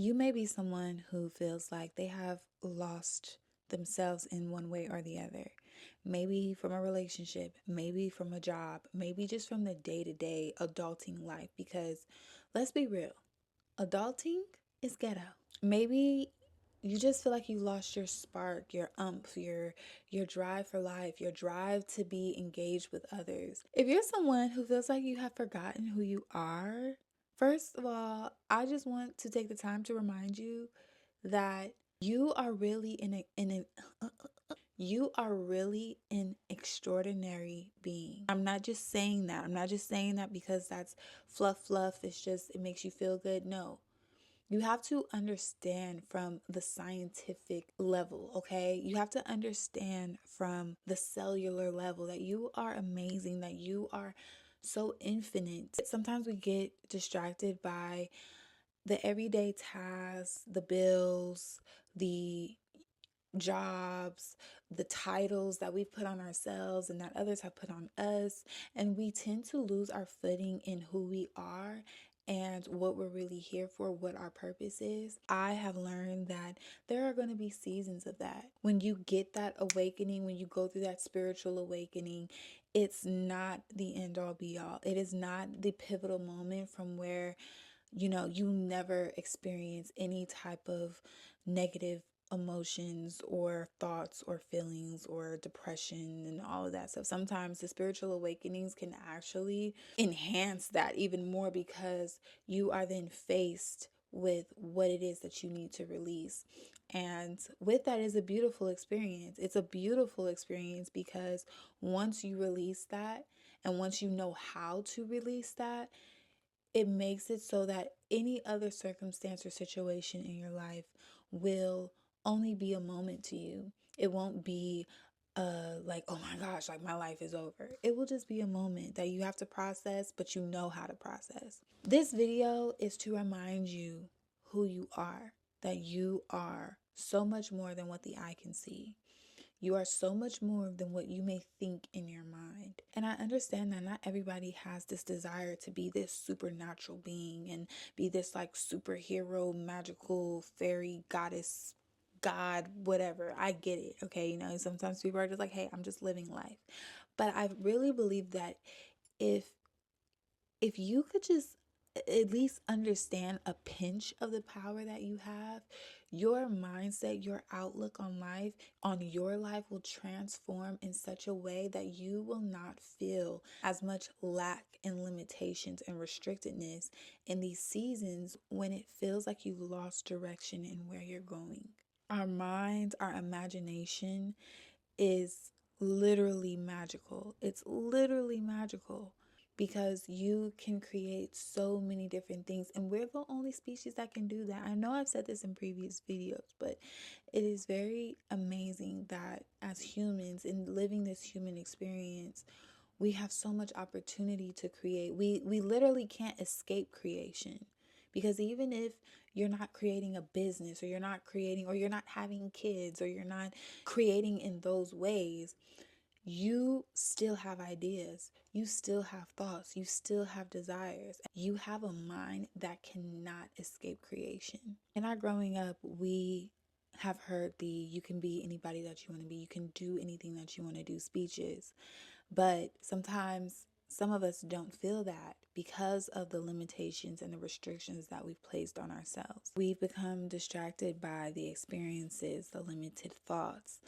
You may be someone who feels like they have lost themselves in one way or the other. Maybe from a relationship, maybe from a job, maybe just from the day to day adulting life. Because let's be real, adulting is ghetto. Maybe you just feel like you lost your spark, your umph, your drive for life, your drive to be engaged with others. If you're someone who feels like you have forgotten who you are, first of all, I just want to take the time to remind you that you are really you are really an extraordinary being. I'm not just saying that. I'm not just saying that because that's fluff. It's just, it makes you feel good. No, you have to understand from the scientific level, okay? You have to understand from the cellular level that you are amazing, that you are so infinite. Sometimes we get distracted by the everyday tasks, the bills, the jobs, the titles that we've put on ourselves and that others have put on us. And we tend to lose our footing in who we are and what we're really here for, what our purpose is. I have learned that there are going to be seasons of that. When you get that awakening, when you go through that spiritual awakening, it's not the end all be all. It is not the pivotal moment from where you never experience any type of negative emotions or thoughts or feelings or depression and all of that stuff. Sometimes the spiritual awakenings can actually enhance that even more because you are then faced with what it is that you need to release. And with that is a beautiful experience. It's a beautiful experience because once you release that and once you know how to release that, it makes it so that any other circumstance or situation in your life will only be a moment to you. It won't be like, oh my gosh, like my life is over. It will just be a moment that you have to process, but you know how to process. This video is to remind you who you are, that you are so much more than what the eye can see. You are so much more than what you may think in your mind. And I understand that not everybody has this desire to be this supernatural being and be this like superhero, magical, fairy, goddess, God, whatever. I get it. Okay. Sometimes people are just like, hey, I'm just living life. But I really believe that if you could just at least understand a pinch of the power that you have, your mindset, your outlook on your life will transform in such a way that you will not feel as much lack and limitations and restrictedness in these seasons when it feels like you've lost direction in where you're going. Our minds, our imagination is literally magical. It's literally magical because you can create so many different things, and we're the only species that can do that. I know I've said this in previous videos, but it is very amazing that as humans, in living this human experience, we have so much opportunity to create. We literally can't escape creation. Because even if you're not creating a business, or you're not creating, or you're not having kids, or you're not creating in those ways, you still have ideas. You still have thoughts. You still have desires. You have a mind that cannot escape creation. In our growing up, we have heard the you can be anybody that you want to be, you can do anything that you want to do speeches. But sometimes some of us don't feel that because of the limitations and the restrictions that we've placed on ourselves. We've become distracted by the experiences, the limited thoughts,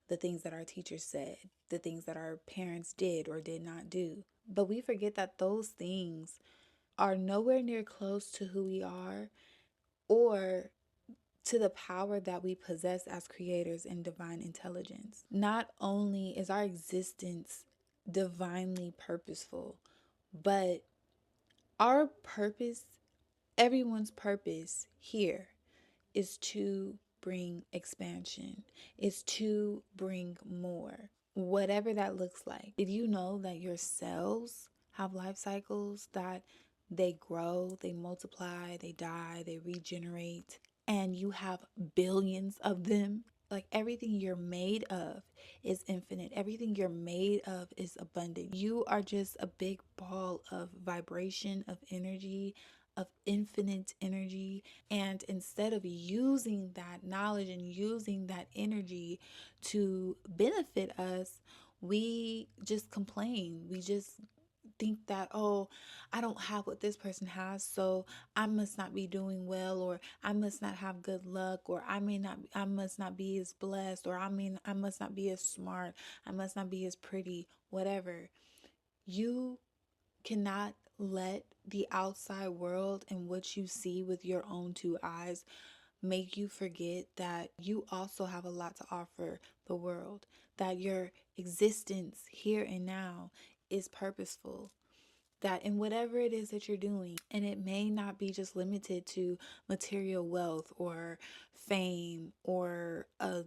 the things that our teachers said, the things that our parents did or did not do. But we forget that those things are nowhere near close to who we are or to the power that we possess as creators in divine intelligence. Not only is our existence divinely purposeful, but our purpose, everyone's purpose here, is to bring expansion, is to bring more, whatever that looks like. Did you know that your cells have life cycles, that they grow, they multiply, they die, they regenerate, and you have billions of them? Like, everything you're made of is infinite. Everything you're made of is abundant. You are just a big ball of vibration, of energy, of infinite energy. And instead of using that knowledge and using that energy to benefit us, we just complain. We just think that, oh, I don't have what this person has, so I must not be doing well, or I must not have good luck, or I must not be as blessed, or I must not be as smart, I must not be as pretty, whatever. You cannot let the outside world and what you see with your own two eyes make you forget that you also have a lot to offer the world, that your existence here and now is purposeful, that in whatever it is that you're doing, and it may not be just limited to material wealth or fame or a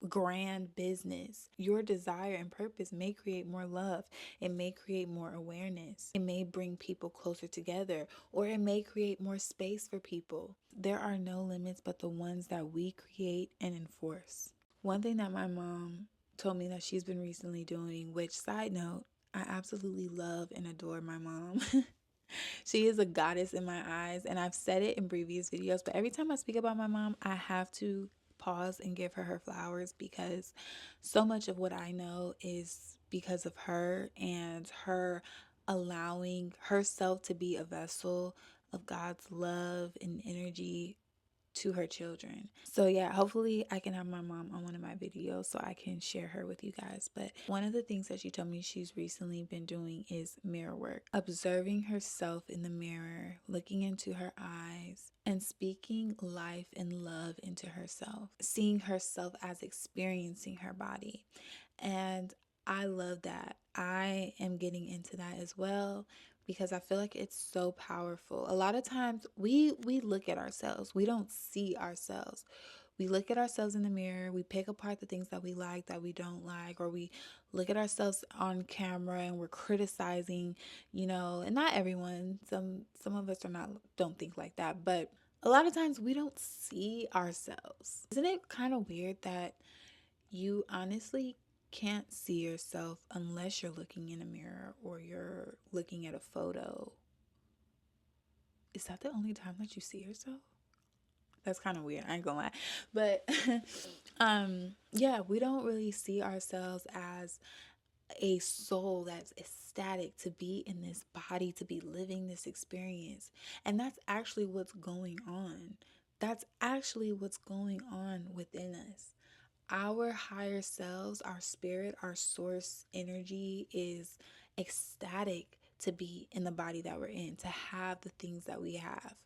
grand business. Your desire and purpose may create more love. It may create more awareness. It may bring people closer together, or it may create more space for people. There are no limits but the ones that we create and enforce. One thing that my mom told me that she's been recently doing, which, side note, I absolutely love and adore my mom. She is a goddess in my eyes, and I've said it in previous videos, but every time I speak about my mom, I have to pause and give her flowers, because so much of what I know is because of her and her allowing herself to be a vessel of God's love and energy to her children. So yeah, hopefully I can have my mom on one of my videos so I can share her with you guys. But one of the things that she told me she's recently been doing is mirror work, observing herself in the mirror, looking into her eyes, and speaking life and love into herself, seeing herself as experiencing her body. And I love that. I am getting into that as well, because I feel like it's so powerful. A lot of times we look at ourselves. We don't see ourselves. We look at ourselves in the mirror, we pick apart the things that we like, that we don't like, or we look at ourselves on camera and we're criticizing, and not everyone. Some of us don't think like that, but a lot of times we don't see ourselves. Isn't it kind of weird that you honestly can't see yourself unless you're looking in a mirror or you're looking at a photo? Is that the only time that you see yourself? That's kind of weird, I ain't gonna lie. But yeah, we don't really see ourselves as a soul that's ecstatic to be in this body, to be living this experience. And that's actually what's going on. That's actually what's going on within us. Our higher selves, our spirit, our source energy is ecstatic to be in the body that we're in, to have the things that we have,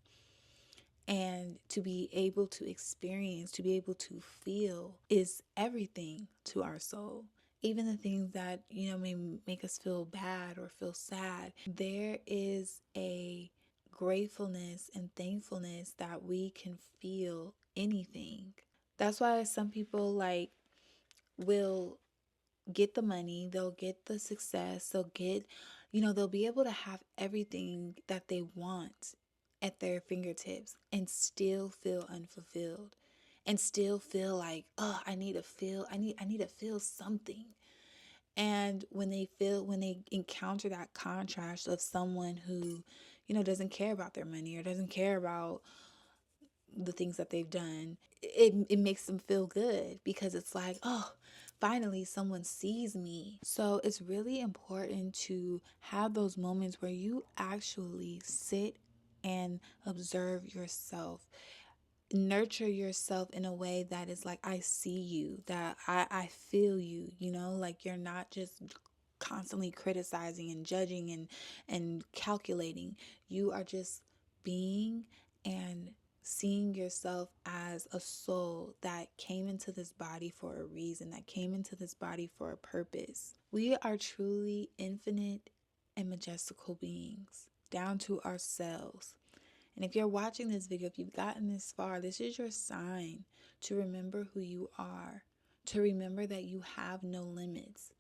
and to be able to experience, to be able to feel is everything to our soul. Even the things that, may make us feel bad or feel sad, there is a gratefulness and thankfulness that we can feel anything. That's why some people will get the money, they'll get the success, they'll be able to have everything that they want at their fingertips and still feel unfulfilled, and still feel like, oh, I need to feel something. And when they encounter that contrast of someone who, doesn't care about their money or doesn't care about the things that they've done, it makes them feel good, because it's like, oh, finally someone sees me. So it's really important to have those moments where you actually sit and observe yourself, nurture yourself in a way that is like, I see you, that I feel you, like you're not just constantly criticizing and judging and calculating. You are just being and seeing yourself as a soul that came into this body for a reason, that came into this body for a purpose. We are truly infinite and majestical beings, down to ourselves. And if you're watching this video, if you've gotten this far, this is your sign to remember who you are, to remember that you have no limits.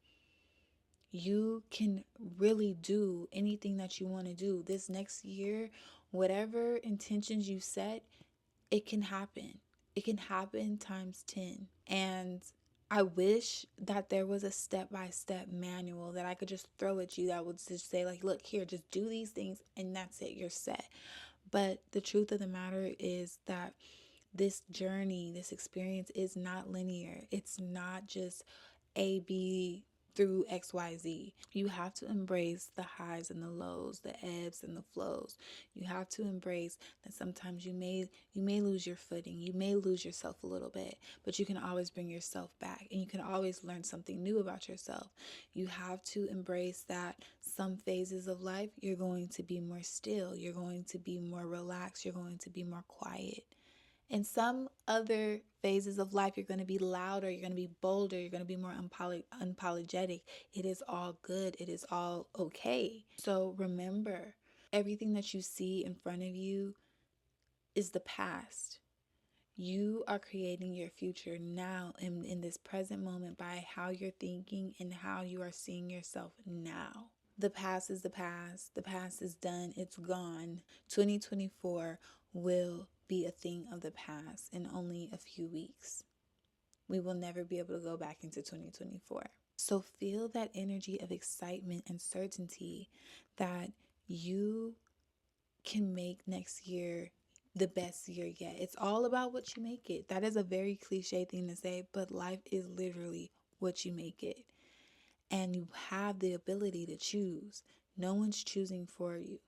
You can really do anything that you want to do. This next year, whatever intentions you set, it can happen. It can happen times 10. And I wish that there was a step-by-step manual that I could just throw at you that would just say, like, look, here, just do these things and that's it, you're set. But the truth of the matter is that this journey, this experience is not linear. It's not just A, B through XYZ. You have to embrace the highs and the lows, the ebbs and the flows. You have to embrace that sometimes you may lose your footing, you may lose yourself a little bit, but you can always bring yourself back and you can always learn something new about yourself. You have to embrace that some phases of life you're going to be more still, you're going to be more relaxed, you're going to be more quiet. In some other phases of life, you're going to be louder, you're going to be bolder, you're going to be more unapologetic. It is all good, it is all okay. So remember, everything that you see in front of you is the past. You are creating your future now in this present moment by how you're thinking and how you are seeing yourself now. The past is the past. The past is done. It's gone. 2024 will be a thing of the past in only a few weeks. We will never be able to go back into 2024. So feel that energy of excitement and certainty that you can make next year the best year yet. It's all about what you make it. That is a very cliche thing to say, but life is literally what you make it. And you have the ability to choose. No one's choosing for you.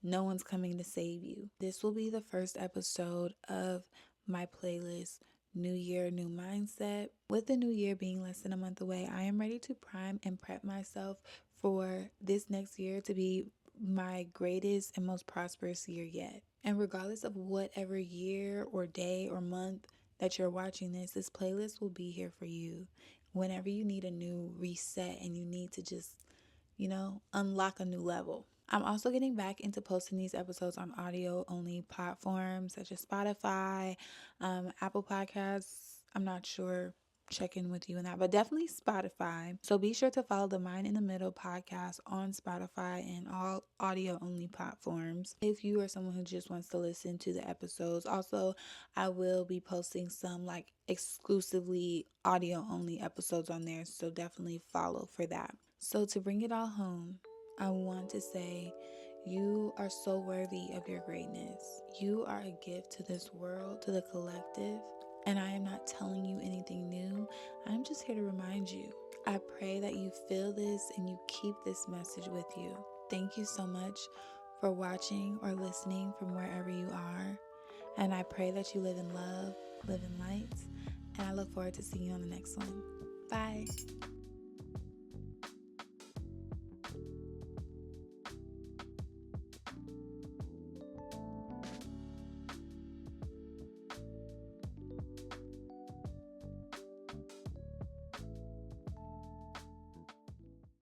No one's coming to save you. This will be the first episode of my playlist, New Year, New Mindset. With the new year being less than a month away, I am ready to prime and prep myself for this next year to be my greatest and most prosperous year yet. And regardless of whatever year or day or month that you're watching this playlist will be here for you. Whenever you need a new reset and you need to just, unlock a new level. I'm also getting back into posting these episodes on audio only platforms such as Spotify, Apple Podcasts. I'm not sure. Check in with you in that, but definitely Spotify. So be sure to follow the Mind in the Middle podcast on Spotify and all audio only platforms if you are someone who just wants to listen to the episodes. Also, I will be posting some like exclusively audio only episodes on there, so definitely follow for that. So to bring it all home, I want to say you are so worthy of your greatness. You are a gift to this world, to the collective. And I am not telling you anything new. I'm just here to remind you. I pray that you feel this and you keep this message with you. Thank you so much for watching or listening from wherever you are. And I pray that you live in love, live in light. And I look forward to seeing you on the next one. Bye.